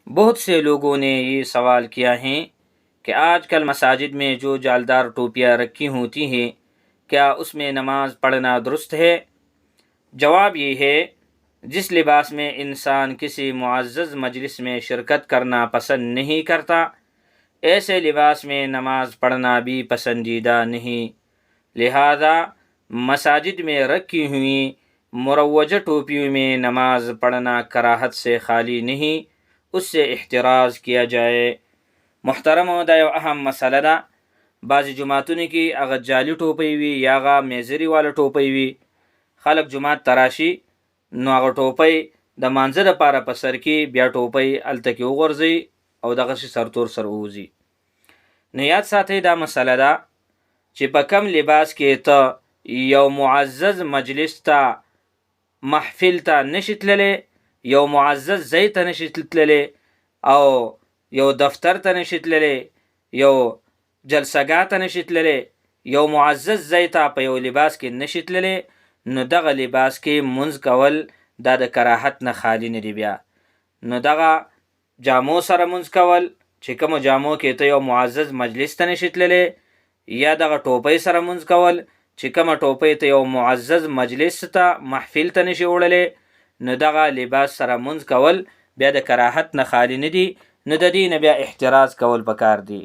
बहुत से लोगों ने ये सवाल किया है कि आजकल मसाजिद में जो जालदार टोपियाँ रखी होती हैं, क्या उसमें नमाज पढ़ना दुरुस्त है? जवाब ये है, जिस लिबास में इंसान किसी मुअज़्ज़ज़ मजलिस में शिरकत करना पसंद नहीं करता, ऐसे लिबास में नमाज पढ़ना भी पसंदीदा नहीं। लिहाजा मसाजिद में रखी हुई मुरव्वजा टोपियों में नमाज पढ़ना कराहत से खाली नहीं, उससे एहतराज़ किया जाए। मुहतरम दा यो अहम मसला दा। बाज़ी जुमातुन की अगर जाली टोपी वी या गा मेजरी वाला टोपी वी, खलक जुमात तराशी नो अगर टोपी द मांझه د پاره په سر کې بیا ټوپۍ الته کې وغورځي او دغه شي سرتور سر ووځي. نو یاد ساتئ دا مسله ده چې په کم لباس کې ته یو معزز مجلس ته محفل ته نشي تللی، یو معزز ځای ته نشي تللی، او یو دفتر ته نشي تللی، یو جلسګاه ته نشي تللی، یو معزز ځای ته په یو لباس کې نشي تللی، نو دغه لباس کې منځ کول دا د کراهت نه خالی نه دی. بیا نو دغه جامو سره منځ کول چې کوم جامو کې ته یو معزز مجلس ته نشي تللی، یا دغه ټوپۍ سره منځ کول چې کومه ټوپۍ ته یو معزز مجلس ته محفل ته نشي وړلی، نو دغه لباس سره منځ کول بیا د کراهت نه خالی نه دي. نو د دې نه بیا احتراز کول پکار دي.